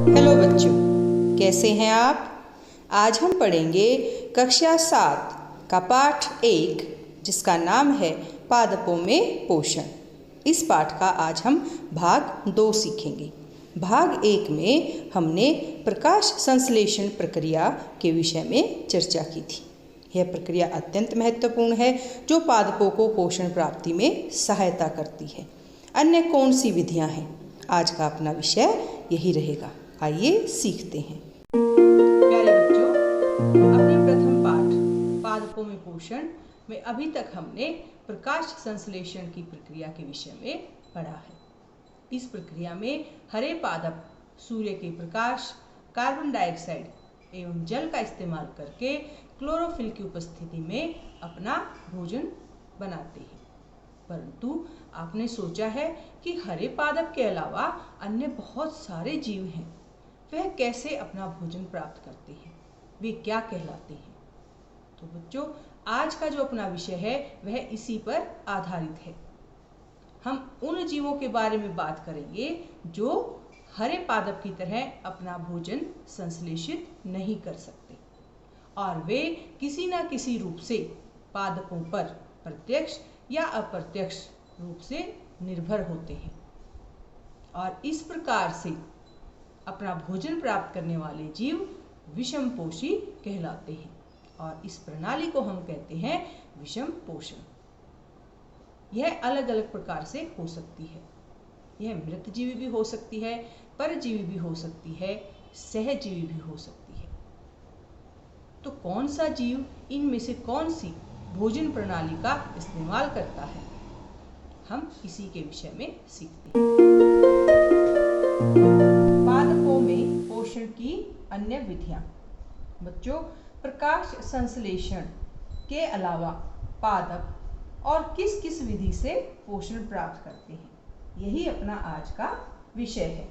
Hello बच्चों, कैसे हैं आप। आज हम पढ़ेंगे कक्षा 7 का पाठ 1 जिसका नाम है पादपों में पोषण। इस पाठ का आज हम भाग 2 सीखेंगे। भाग 1 में हमने प्रकाश संश्लेषण प्रक्रिया के विषय में चर्चा की थी। यह प्रक्रिया अत्यंत महत्वपूर्ण है जो पादपों को पोषण प्राप्ति में सहायता करती है। अन्य कौन सी विधियां हैं? आज का अपना विषय यही रहेगा। आइए सीखते हैं। प्यारे बच्चों, अपने प्रथम पाठ पादपों में पोषण में अभी तक हमने प्रकाश संश्लेषण की प्रक्रिया के विषय में पढ़ा है। इस प्रक्रिया में हरे पादप सूर्य के प्रकाश, कार्बन डाइऑक्साइड एवं जल का इस्तेमाल करके क्लोरोफिल की उपस्थिति में अपना भोजन बनाते हैं। परंतु आपने सोचा है कि हरे पादप के अलावा अन्य बहुत सारे जीव हैं, वह कैसे अपना भोजन प्राप्त करते हैं, वे क्या कहलाते हैं? तो बच्चों, आज का जो अपना विषय है वह इसी पर आधारित है। हम उन जीवों के बारे में बात करेंगे जो हरे पादप की तरह अपना भोजन संश्लेषित नहीं कर सकते और वे किसी न किसी रूप से पादपों पर प्रत्यक्ष या अप्रत्यक्ष रूप से निर्भर होते हैं और इस प्रकार से अपना भोजन प्राप्त करने वाले जीव विषमपोषी कहलाते हैं और इस प्रणाली को हम कहते हैं विषम पोषण। यह अलग अलग प्रकार से हो सकती है। यह मृतजीवी भी हो सकती है, परजीवी भी हो सकती है, सहजीवी भी हो सकती है। तो कौन सा जीव इनमें से कौन सी भोजन प्रणाली का इस्तेमाल करता है, हम इसी के विषय में सीखते हैं। पादपों में पोषण की अन्य विधियां। बच्चों, प्रकाश संश्लेषण के अलावा पादप और किस किस विधि से पोषण प्राप्त करते हैं, यही अपना आज का विषय है।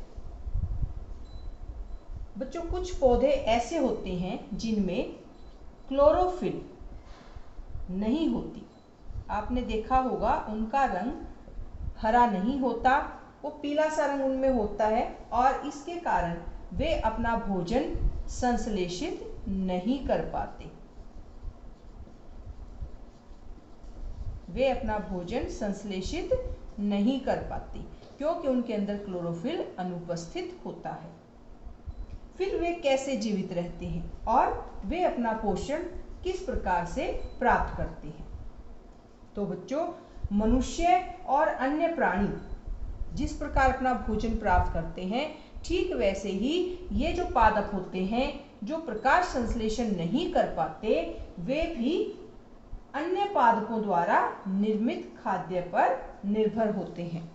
बच्चों, कुछ पौधे ऐसे होते हैं जिनमें क्लोरोफिल नहीं होती। आपने देखा होगा उनका रंग हरा नहीं होता, वो पीला सा रंग उनमें होता है और इसके कारण वे अपना भोजन संश्लेषित नहीं कर पाते। वे अपना भोजन संश्लेषित नहीं कर पाते क्योंकि उनके अंदर क्लोरोफिल अनुपस्थित होता है। फिर वे कैसे जीवित रहते हैं और वे अपना पोषण किस प्रकार से प्राप्त करते हैं? तो बच्चों, मनुष्य और अन्य प्राणी जिस प्रकार अपना भोजन प्राप्त करते हैं, ठीक वैसे ही ये जो पादप होते हैं जो प्रकाश संश्लेषण नहीं कर पाते, वे भी अन्य पादपों द्वारा निर्मित खाद्य पर निर्भर होते हैं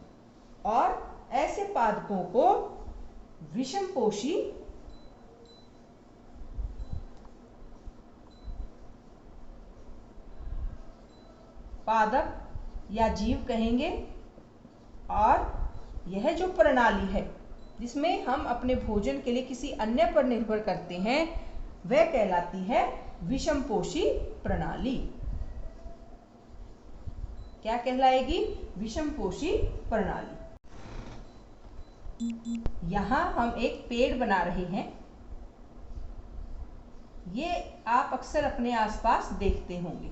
और ऐसे पादपों को विषमपोषी पादप या जीव कहेंगे। और यह जो प्रणाली है जिसमें हम अपने भोजन के लिए किसी अन्य पर निर्भर करते हैं, वह कहलाती है विषमपोषी प्रणाली। क्या कहलाएगी? विषमपोषी प्रणाली। यहां हम एक पेड़ बना रहे हैं। ये आप अक्सर अपने आसपास देखते होंगे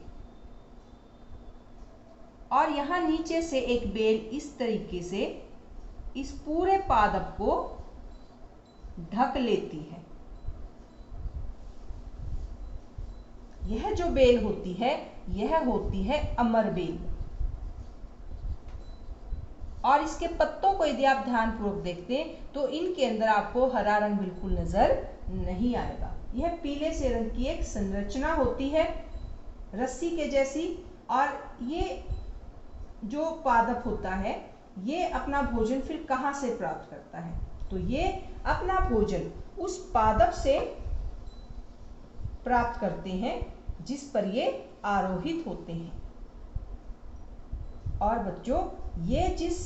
और यहां नीचे से एक बेल इस तरीके से इस पूरे पादप को ढक लेती है। यह जो बेल होती है, यह होती है अमर बेल और इसके पत्तों को यदि आप ध्यानपूर्वक देखते हैं तो इनके अंदर आपको हरा रंग बिल्कुल नजर नहीं आएगा। यह पीले से रंग की एक संरचना होती है रस्सी के जैसी और ये जो पादप होता है ये अपना भोजन फिर कहां से प्राप्त करता है? तो ये अपना भोजन उस पादप से प्राप्त करते हैं जिस पर ये आरोहित होते हैं। और बच्चों, ये जिस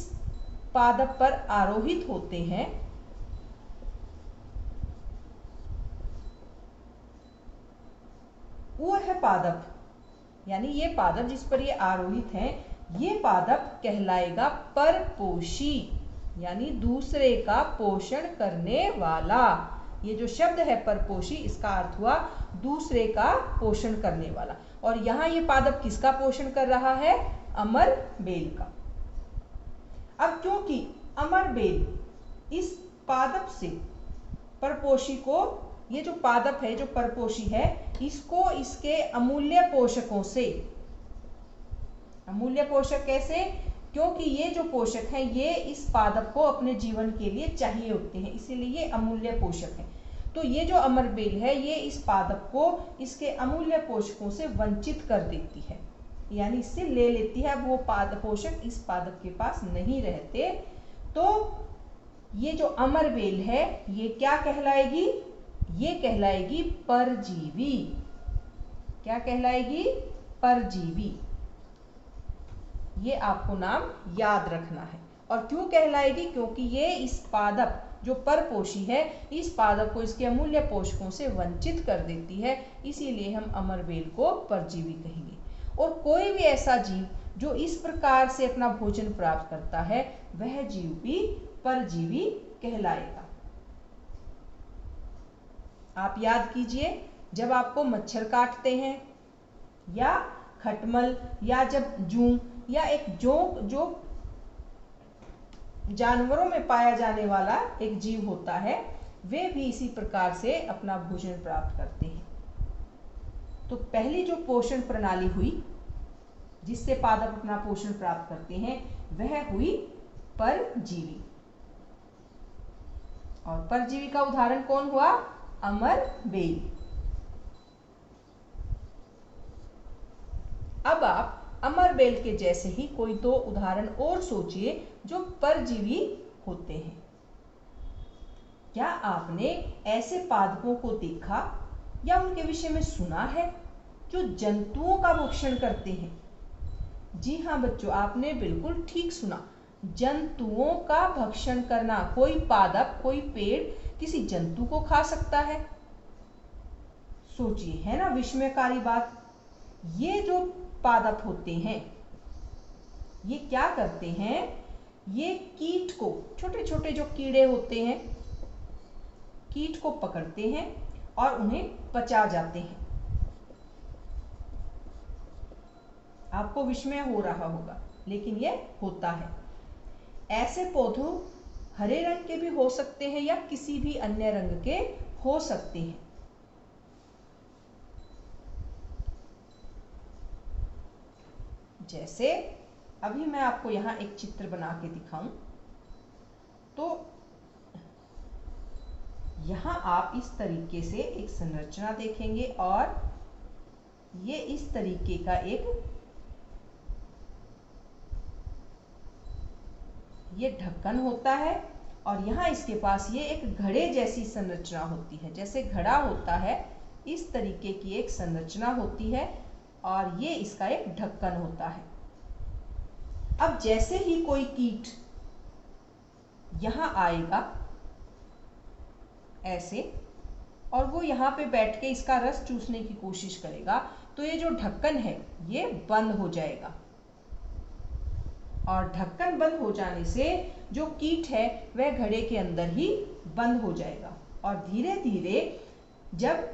पादप पर आरोहित होते हैं वो है पादप, यानी ये पादप जिस पर ये आरोहित हैं, ये पादप कहलाएगा परपोषी। यानी दूसरे का पोषण करने वाला। ये जो शब्द है परपोषी, इसका अर्थ हुआ दूसरे का पोषण करने वाला। और यहाँ ये पादप किसका पोषण कर रहा है? अमर बेल का। अब क्योंकि अमर बेल इस पादप से परपोषी को, ये जो पादप है जो परपोषी है, इसको इसके अमूल्य पोषकों से, अमूल्य पोषक कैसे? क्योंकि ये जो पोषक हैं ये इस पादप को अपने जीवन के लिए चाहिए होते हैं, इसीलिए ये अमूल्य पोषक है। तो ये जो अमर बेल है ये इस पादप को इसके अमूल्य पोषकों से वंचित कर देती है, यानी इससे ले लेती है। अब वो पोषक इस पादप के पास नहीं रहते, तो ये जो अमर बेल है ये क्या कहलाएगी? ये कहलाएगी परजीवी। क्या कहलाएगी? परजीवी। ये आपको नाम याद रखना है। और क्यों कहलाएगी? क्योंकि ये इस पादप जो परपोषी है, इस पादप को इसके अमूल्य पोषकों से वंचित कर देती है, इसीलिए हम अमर बेल को परजीवी कहेंगे। और कोई भी ऐसा जीव जो इस प्रकार से अपना भोजन प्राप्त करता है वह जीव भी परजीवी कहलाएगा। आप याद कीजिए, जब आपको मच्छर काटते हैं या खटमल या जब जूं या एक जोंक जो जानवरों में पाया जाने वाला एक जीव होता है, वे भी इसी प्रकार से अपना भोजन प्राप्त करते हैं। तो पहली जो पोषण प्रणाली हुई जिससे पादप अपना पोषण प्राप्त करते हैं वह हुई परजीवी। और परजीवी का उदाहरण कौन हुआ? अमर बेल। अब आप अमर बेल के जैसे ही कोई दो उदाहरण और सोचिए जो परजीवी होते हैं। क्या आपने ऐसे पादपों को देखा या उनके विषय में सुना है जो जंतुओं का भक्षण करते हैं? जी हाँ बच्चों, आपने बिल्कुल ठीक सुना, जंतुओं का भक्षण करना। कोई पादप, कोई पेड़ किसी जंतु को खा सकता है? सोचिए, है ना विस्मयकारी बात। ये जो पादप होते हैं ये क्या करते हैं? ये कीट को, छोटे छोटे जो कीड़े होते हैं, कीट को पकड़ते हैं और उन्हें पचा जाते हैं। आपको विस्मय हो रहा होगा, लेकिन ये होता है। ऐसे पौधों हरे रंग के भी हो सकते हैं या किसी भी अन्य रंग के हो सकते हैं। जैसे अभी मैं आपको यहाँ एक चित्र बना के दिखाऊं, तो यहाँ आप इस तरीके से एक संरचना देखेंगे और ये इस तरीके का ये ढक्कन होता है और यहाँ इसके पास ये एक घड़े जैसी संरचना होती है। जैसे घड़ा होता है इस तरीके की एक संरचना होती है और ये इसका एक ढक्कन होता है। अब जैसे ही कोई कीट यहाँ आएगा ऐसे, और वो यहाँ पे बैठ के इसका रस चूसने की कोशिश करेगा, तो ये जो ढक्कन है ये बंद हो जाएगा। और ढक्कन बंद हो जाने से जो कीट है वह घड़े के अंदर ही बंद हो जाएगा। और धीरे धीरे जब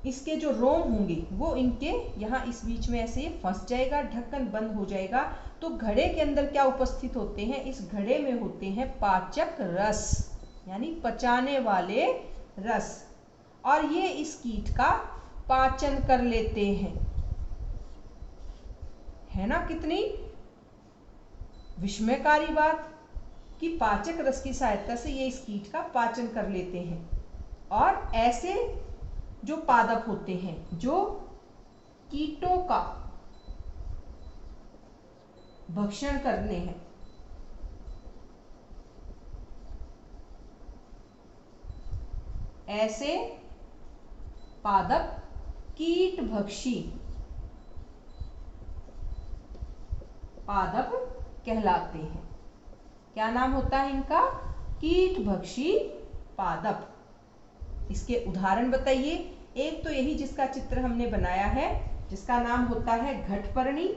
इसके जो रोम होंगे वो इनके यहाँ इस बीच में ऐसे फंस जाएगा, ढक्कन बंद हो जाएगा। तो घड़े के अंदर क्या उपस्थित होते हैं? इस घड़े में होते हैं पाचक रस, यानी पचाने वाले रस, और ये इस कीट का पाचन कर लेते हैं। है ना कितनी विस्मयकारी बात कि पाचक रस की सहायता से ये इस कीट का पाचन कर लेते हैं। और ऐसे जो पादप होते हैं जो कीटों का भक्षण करने हैं, ऐसे पादप कीटभक्षी पादप कहलाते हैं। क्या नाम होता है इनका? कीटभक्षी पादप। इसके उदाहरण बताइए। एक तो यही जिसका चित्र हमने बनाया है, जिसका नाम होता है घटपर्णी,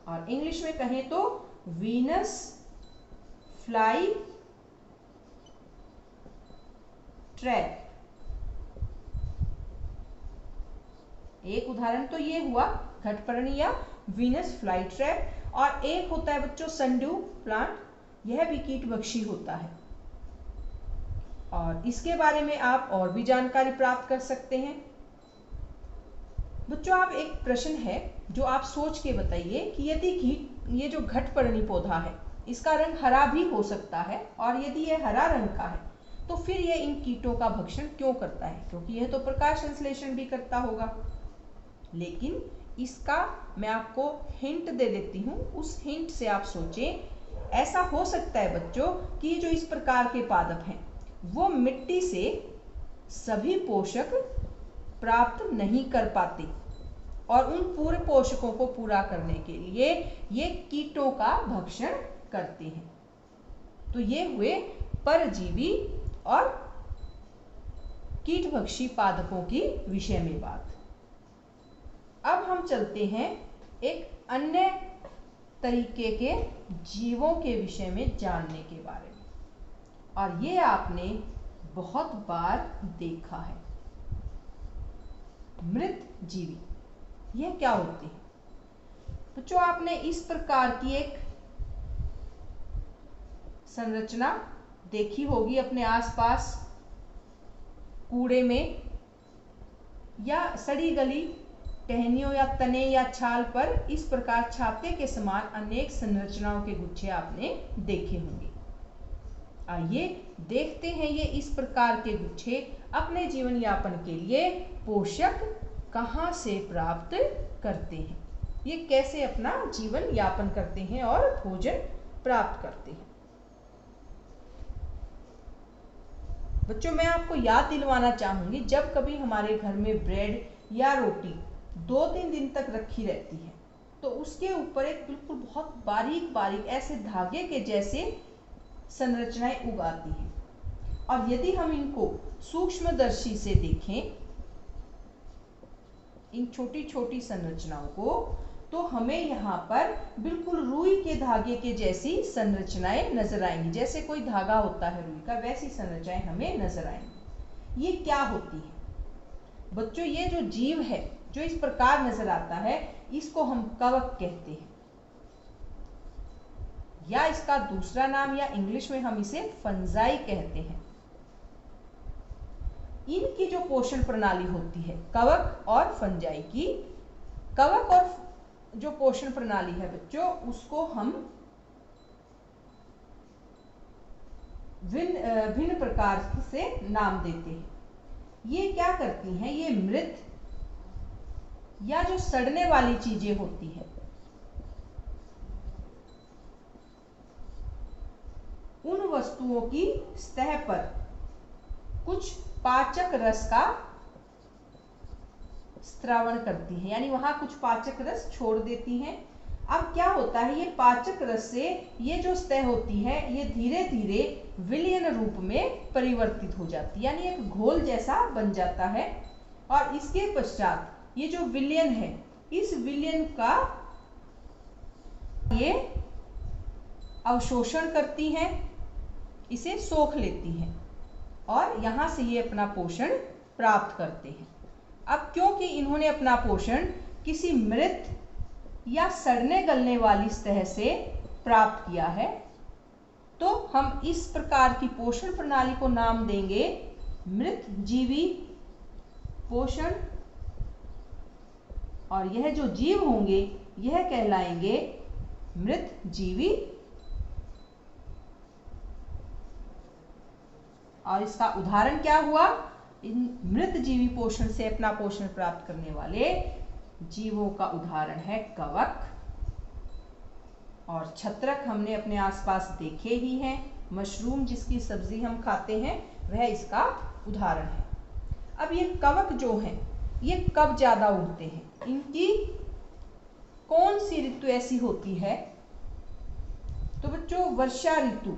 और इंग्लिश में कहें तो वीनस फ्लाई ट्रैप। एक उदाहरण तो ये हुआ घटपर्णी या वीनस फ्लाई ट्रैप, और एक होता है बच्चों सनड्यू प्लांट, यह भी कीटभक्षी होता है। और इसके बारे में आप और भी जानकारी प्राप्त कर सकते हैं। बच्चों आप एक प्रश्न है जो आप सोच के बताइए कि यदि ये जो घटपर्णी पौधा है इसका रंग हरा भी हो सकता है, और यदि यह हरा रंग का है तो फिर यह इन कीटों का भक्षण क्यों करता है? क्योंकि यह तो प्रकाश संश्लेषण भी करता होगा। लेकिन इसका मैं आपको हिंट दे देती हूँ, उस हिंट से आप सोचें। ऐसा हो सकता है बच्चों कि जो इस प्रकार के पादप हैं वो मिट्टी से सभी पोषक प्राप्त नहीं कर पाते, और उन पूरे पोषकों को पूरा करने के लिए ये कीटों का भक्षण करते हैं। तो ये हुए परजीवी और कीटभक्षी पादपों की विषय में बात। अब हम चलते हैं एक अन्य तरीके के जीवों के विषय में जानने के बारे में, और ये आपने बहुत बार देखा है, मृत जीवी। यह क्या होते हैं बच्चों? आपने इस प्रकार की एक संरचना देखी होगी अपने आसपास, कूड़े में या सड़ी गली टहनियों या तने या छाल पर इस प्रकार छापे के समान अनेक संरचनाओं के गुच्छे आपने देखे होंगे। आइए देखते हैं ये इस प्रकार के गुच्छे अपने जीवन यापन के लिए पोषक कहाँ से प्राप्त करते हैं, ये कैसे अपना जीवन यापन करते हैं और भोजन प्राप्त करते हैं। बच्चों मैं आपको याद दिलवाना चाहूंगी, जब कभी हमारे घर में ब्रेड या रोटी 2-3 दिन तक रखी रहती है तो उसके ऊपर एक बिल्कुल बहुत बारीक बारीक ऐसे धागे के जैसे संरचनाएं उग आती हैं, और यदि हम इनको सूक्ष्मदर्शी से देखें इन छोटी छोटी संरचनाओं को, तो हमें यहाँ पर बिल्कुल रुई के धागे के जैसी संरचनाएं नजर आएंगी। जैसे कोई धागा होता है रुई का, वैसी संरचनाएं हमें नजर आएंगी। ये क्या होती है बच्चों? ये जो जीव है जो इस प्रकार नजर आता है इसको हम कवक कहते हैं, या इसका दूसरा नाम या इंग्लिश में हम इसे फंजाई कहते हैं। इनकी जो पोषण प्रणाली होती है कवक और फंजाई की, कवक और जो पोषण प्रणाली है बच्चों उसको हम भिन्न प्रकार से नाम देते हैं। ये क्या करती हैं? ये मृत या जो सड़ने वाली चीजें होती है उन वस्तुओं की सतह पर कुछ पाचक रस का स्त्रावण करती है, यानी वहां कुछ पाचक रस छोड़ देती हैं। अब क्या होता है, ये पाचक रस से ये जो सतह होती है ये धीरे धीरे विलयन रूप में परिवर्तित हो जाती है, यानी एक घोल जैसा बन जाता है। और इसके पश्चात ये जो विलयन है, इस विलयन का ये अवशोषण करती हैं, इसे सोख लेती हैं, और यहां से ये अपना पोषण प्राप्त करते हैं। अब क्योंकि इन्होंने अपना पोषण किसी मृत या सड़ने गलने वाली सतह से प्राप्त किया है, तो हम इस प्रकार की पोषण प्रणाली को नाम देंगे मृत जीवी पोषण, और यह जो जीव होंगे यह कहलाएंगे मृत जीवी। और इसका उदाहरण क्या हुआ? इन मृत जीवी पोषण से अपना पोषण प्राप्त करने वाले जीवों का उदाहरण है कवक, और छत्रक हमने अपने आसपास देखे ही हैं। मशरूम जिसकी सब्जी हम खाते हैं वह इसका उदाहरण है। अब ये कवक जो हैं ये कब ज्यादा उड़ते हैं? इनकी कौन सी ऋतु ऐसी होती है? तो बच्चों वर्षा ऋतु।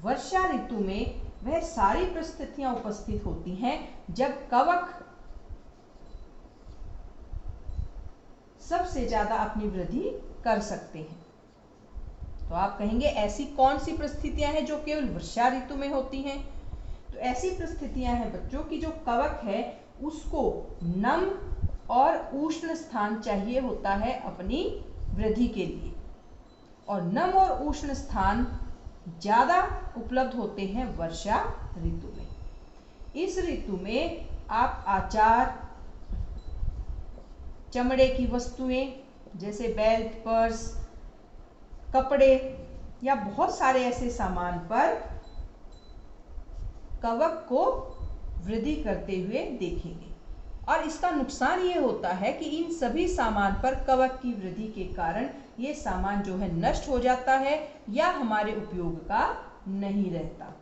वर्षा ऋतु में वह सारी परिस्थितियां उपस्थित होती हैं जब कवक सबसे ज्यादा अपनी वृद्धि कर सकते हैं। तो आप कहेंगे ऐसी कौन सी परिस्थितियां हैं जो केवल वर्षा ऋतु में होती हैं? तो ऐसी परिस्थितियां हैं बच्चों की जो कवक है उसको नम और उष्ण स्थान चाहिए होता है अपनी वृद्धि के लिए, और नम और उष्ण स्थान ज्यादा उपलब्ध होते हैं वर्षा ऋतु में। इस ऋतु में आप आचार, चमड़े की वस्तुएं जैसे बेल्ट, पर्स, कपड़े या बहुत सारे ऐसे सामान पर कवक को वृद्धि करते हुए देखेंगे। और इसका नुकसान ये होता है कि इन सभी सामान पर कवक की वृद्धि के कारण ये सामान जो है नष्ट हो जाता है या हमारे उपयोग का नहीं रहता।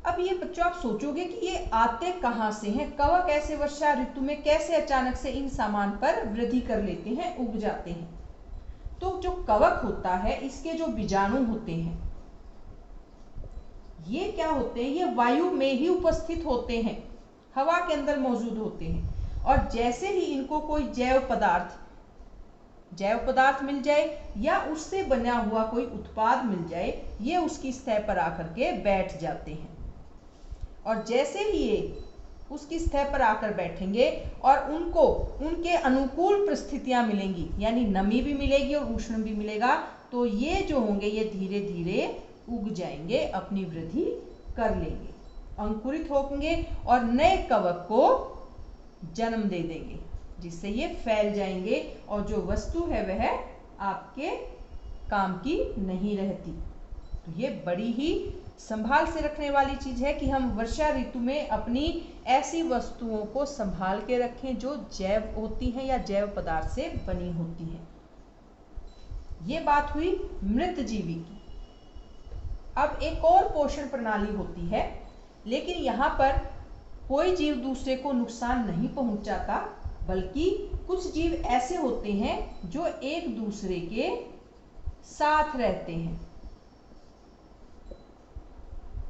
अब ये बच्चों आप सोचोगे कि ये आते कहाँ से हैं? कवक ऐसे वर्षा ऋतु में कैसे अचानक से इन सामान पर वृद्धि कर लेते हैं, उग जाते हैं? तो जो कवक होता है इसके जो बीजाणु होते हैं ये क्या होते हैं? ये वायु में ही उपस्थित होते हैं, हवा के अंदर मौजूद होते हैं। और जैसे ही इनको कोई जैव पदार्थ मिल जाए या उससे बना हुआ कोई उत्पाद मिल जाए, ये उसकी सतह पर आकर के बैठ जाते हैं। और जैसे ही ये उसकी सतह पर आकर बैठेंगे और उनको उनके अनुकूल परिस्थितियां मिलेंगी, यानी नमी भी मिलेगी और उष्ण भी मिलेगा, तो ये जो होंगे ये धीरे धीरे उग जाएंगे, अपनी वृद्धि कर लेंगे, अंकुरित होंगे और नए कवक को जन्म दे देंगे, जिससे ये फैल जाएंगे और जो वस्तु है वह आपके काम की नहीं रहती। तो ये बड़ी ही संभाल से रखने वाली चीज है कि हम वर्षा ऋतु में अपनी ऐसी वस्तुओं को संभाल के रखें जो जैव होती हैं या जैव पदार्थ से बनी होती हैं। ये बात हुई मृत जीवी की। अब एक और पोषण प्रणाली होती है, लेकिन यहाँ पर कोई जीव दूसरे को नुकसान नहीं पहुंचाता, बल्कि कुछ जीव ऐसे होते हैं जो एक दूसरे के साथ रहते हैं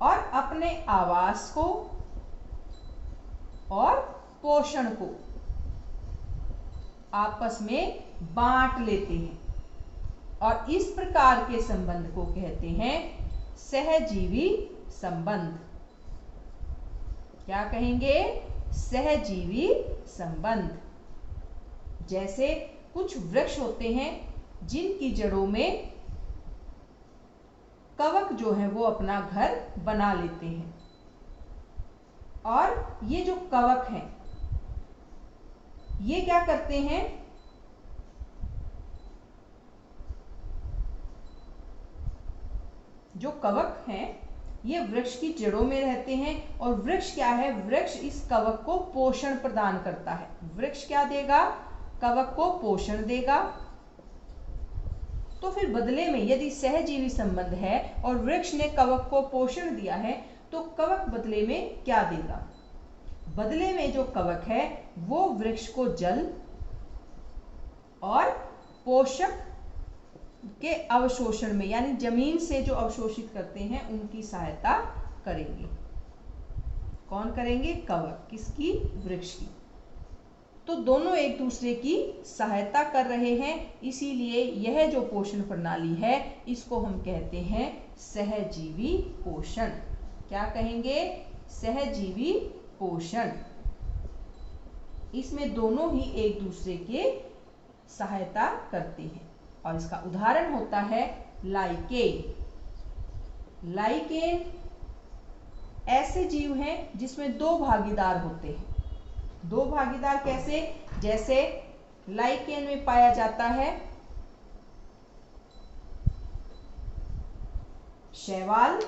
और अपने आवास को और पोषण को आपस में बांट लेते हैं, और इस प्रकार के संबंध को कहते हैं सहजीवी संबंध। क्या कहेंगे? सहजीवी संबंध। जैसे कुछ वृक्ष होते हैं जिनकी जड़ों में कवक जो है वो अपना घर बना लेते हैं, और ये जो कवक हैं ये क्या करते हैं? जो कवक हैं ये वृक्ष की जड़ों में रहते हैं, और वृक्ष क्या है? वृक्ष इस कवक को पोषण प्रदान करता है। वृक्ष क्या देगा? कवक को पोषण देगा। तो फिर बदले में यदि सहजीवी संबंध है और वृक्ष ने कवक को पोषण दिया है, तो कवक बदले में क्या देगा? बदले में जो कवक है वो वृक्ष को जल और पोषक के अवशोषण में, यानी जमीन से जो अवशोषित करते हैं उनकी सहायता करेंगे। कौन करेंगे? कवक। किसकी? वृक्ष की। तो दोनों एक दूसरे की सहायता कर रहे हैं, इसीलिए यह जो पोषण प्रणाली है इसको हम कहते हैं सहजीवी पोषण। क्या कहेंगे? सहजीवी पोषण। इसमें दोनों ही एक दूसरे के सहायता करते हैं, और इसका उदाहरण होता है लाइकेन। लाइकेन ऐसे जीव हैं जिसमें दो भागीदार होते हैं। दो भागीदार कैसे? जैसे लाइकेन में पाया जाता है शैवाल,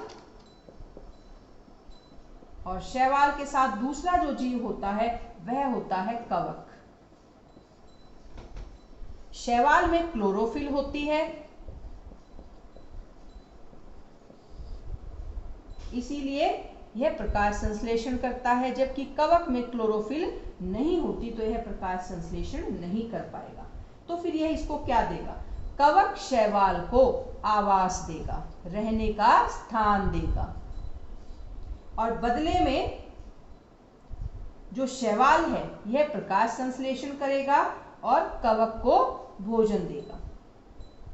और शैवाल के साथ दूसरा जो जीव होता है वह होता है कवक। शैवाल में क्लोरोफिल होती है, इसीलिए यह प्रकाश संश्लेषण करता है, जबकि कवक में क्लोरोफिल नहीं होती तो यह प्रकाश संश्लेषण नहीं कर पाएगा। तो फिर यह इसको क्या देगा? कवक शैवाल को आवास देगा, रहने का स्थान देगा, और बदले में जो शैवाल है यह प्रकाश संश्लेषण करेगा और कवक को भोजन देगा।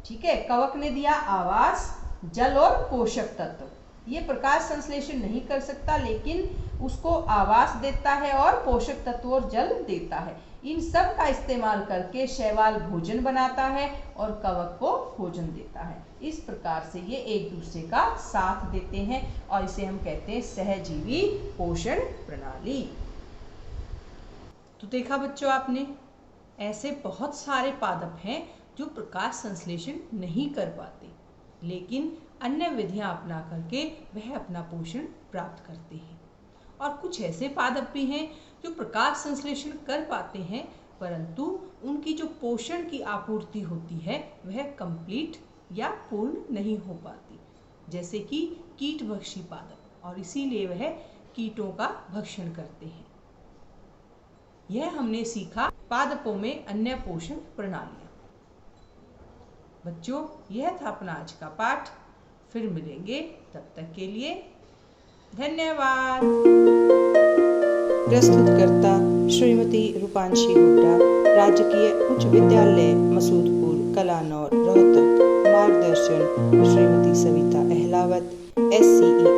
ठीक है, कवक ने दिया आवास, जल और पोषक तत्व। ये प्रकाश संश्लेषण नहीं कर सकता, लेकिन उसको आवास देता है और पोषक तत्व और जल देता है। इन सब का इस्तेमाल करके शैवाल भोजन बनाता है और कवक को भोजन देता है। इस प्रकार से ये एक दूसरे का साथ देते हैं और इसे हम कहते हैं सहजीवी पोषण प्रणाली। तो देखा बच्चों आपने, ऐसे बहुत सारे पादप हैं जो प्रकाश संश्लेषण नहीं कर पाते, लेकिन अन्य विधियां अपना करके वह अपना पोषण प्राप्त करते हैं। और कुछ ऐसे पादप भी हैं जो प्रकाश संश्लेषण कर पाते हैं, परंतु उनकी जो पोषण की आपूर्ति होती है वह कंप्लीट या पूर्ण नहीं हो पाती, जैसे कि कीटभक्षी पादप, और इसीलिए वह कीटों का भक्षण करते हैं। यह हमने सीखा पादपों में अन्य पोषण प्रणालियां। बच्चों, यह था अपना आज का पाठ। फिर मिलेंगे, तब तक के लिए धन्यवाद। प्रस्तुतकर्ता श्रीमती रूपांशी हुड्डा, राजकीय उच्च विद्यालय मसूदपुर कलानौर रोहतक। मार्गदर्शन श्रीमती सविता अहलावत, SCE